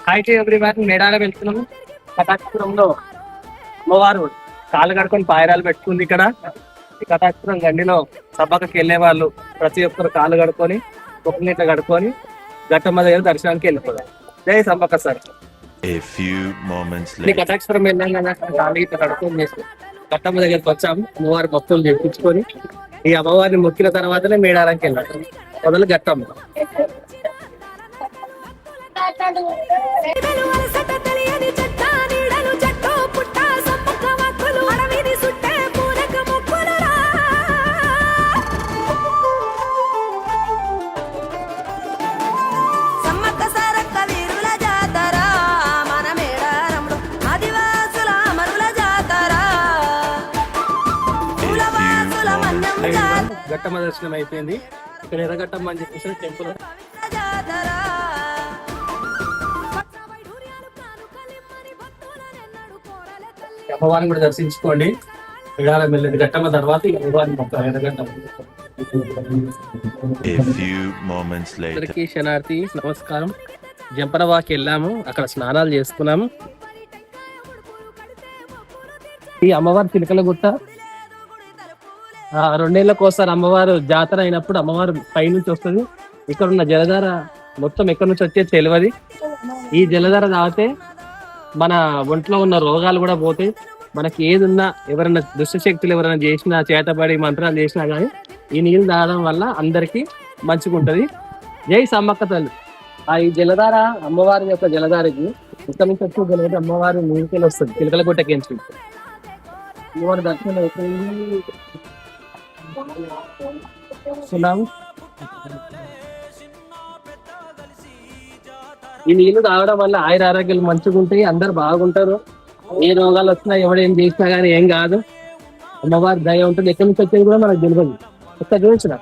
Hi to everyone. Medaram వెళ్తున్నాము. కటాక్షపురంలో అమ్మవారు కాళ్ళు కడుకొని పాయరాలు పెట్టుకుంది. ఇక్కడ ఈ కటాక్షపురం గండిలో సభకి వెళ్ళే వాళ్ళు ప్రతి ఒక్కరు కాళ్ళు కడుకొని నీట్ల కడుకొని గట్టమ్మ దగ్గర దర్శనానికి వెళ్ళిపోతారు. జై సమ్మక్క సార్. కటాక్షపురం వెళ్ళాం కదా, కాళ్ళు ఇట్లా కడుకొని చేసి గట్టమ్మ దగ్గరికి వచ్చాము. అమ్మవారి భక్తులు తెప్పించుకొని ఈ అమ్మవారిని మొక్కిన తర్వాతనే మేడారానికి వెళ్ళాం. మొదలు గట్టమ్మ. గట్టమ్మ దర్శనం అయిపోయింది. ఇక్కడ ఎర్రగట్టమ్మ అని చెప్పేసి టెంపుల్. అమ్మవారిని కూడా దర్శించుకోండి. మేడారం వెళ్ళేది గట్టమ్మ తర్వాత అమ్మవారిని మొత్తం ఎర్రగట్టమ్మ. అందరికీ శనార్థి నమస్కారం. జంపనవాకి వెళ్ళాము, అక్కడ స్నానాలు చేసుకున్నాము. ఈ అమ్మవారి చిలకల గుట్ట 2 ఏళ్ళకి ఒకసారి అమ్మవారు జాతర అయినప్పుడు అమ్మవారు పైనుంచి వస్తుంది. ఇక్కడ ఉన్న జలధార మొత్తం ఎక్కడి నుంచి వచ్చే తెలియదు. ఈ జలధార తాగితే మన ఒంట్లో ఉన్న రోగాలు కూడా పోతాయి. మనకి ఏదున్నా ఎవరైనా దుష్టశక్తులు ఎవరైనా చేసినా చేతబడి మంత్రాలు చేసినా కానీ ఈ నీళ్ళు తాగడం వల్ల అందరికీ మంచిగా ఉంటుంది. జై సమ్మక్క తల్లి. ఈ జలధార అమ్మవారి యొక్క జలధారకి ఇక్కడ నుంచి వచ్చే జలధార అమ్మవారి నీళ్ళకి వస్తుంది. చిలకల గుట్టకి అమ్మవారి దర్శనం అయిపోయింది. ఈ నీళ్లు తాగడం వల్ల ఆయుర ఆరోగ్యాలు మంచిగా ఉంటాయి, అందరు బాగుంటారు. ఏ రోగాలు వచ్చినా ఎవడేం చేసినా గానీ ఏం కాదు. అమ్మవారి దయ ఉంటుంది. ఎక్కడి నుంచి వచ్చేది కూడా మనకు తెలియదు. ఇక్కడ చూసిన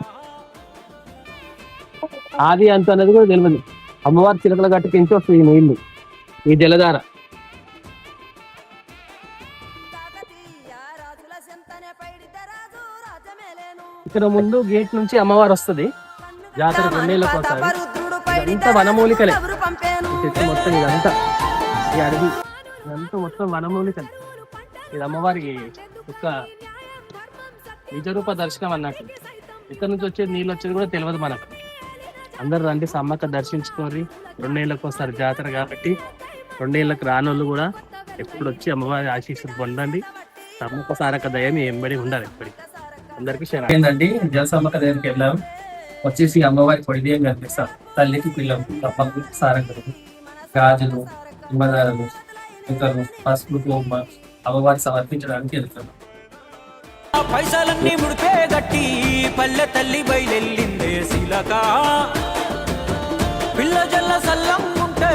ఆది అంత అనేది కూడా తెలియదు. అమ్మవారి చిలకల గట్టుకించి వస్తుంది ఈ నీళ్లు, ఈ జలధార. ఇక్కడ ముందు గేట్ నుంచి అమ్మవారు వస్తుంది. జాతర 2 ఏళ్ళకి వస్తారు. ఇదంతా వనమూలికలే. చెట్టు మొత్తం ఇదంతా ఈ అడవి ఇదంతా మొత్తం వనమూలికలే. ఇది అమ్మవారికి ఒక నిజరూప దర్శనం అన్నట్టు. ఇక్కడ నుంచి వచ్చేది నీళ్ళు వచ్చేది కూడా తెలియదు మనకు. అందరు రండి సమ్మక్క దర్శించుకోరి. 2 ఏళ్ళకి వస్తారు జాతర కాబట్టి 2 ఏళ్ళకి రానోళ్ళు కూడా ఎప్పుడు వచ్చి అమ్మవారి ఆశీస్సులు పొందండి. సమ్మక్క సారక్క దయ ఎంబడి ఉండాలి ఎప్పటికీ. అందరికీ ఏంటండి జలసమ్మక్క దగ్గరికి వెళ్ళాం. వచ్చేసి అమ్మవారి పొడిదేం కనిపిస్తాం. తల్లికి పిల్లలు తప్పకు సారంగలు గాజులు నిమ్మదారులు ఇతరులు పసుపు బొమ్మ అమ్మవారికి సమర్పించడానికి వెళ్తున్నాం. పైసలన్నీ ముడిపే గట్టి పల్లె తల్లి బయలెల్లిందే శిలక పిల్ల జల్ల సల్లం ఉంటే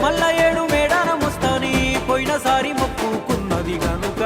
మల్ల 7 మేడారం వస్తాని పోయినసారి మొక్కుకున్నది గనుక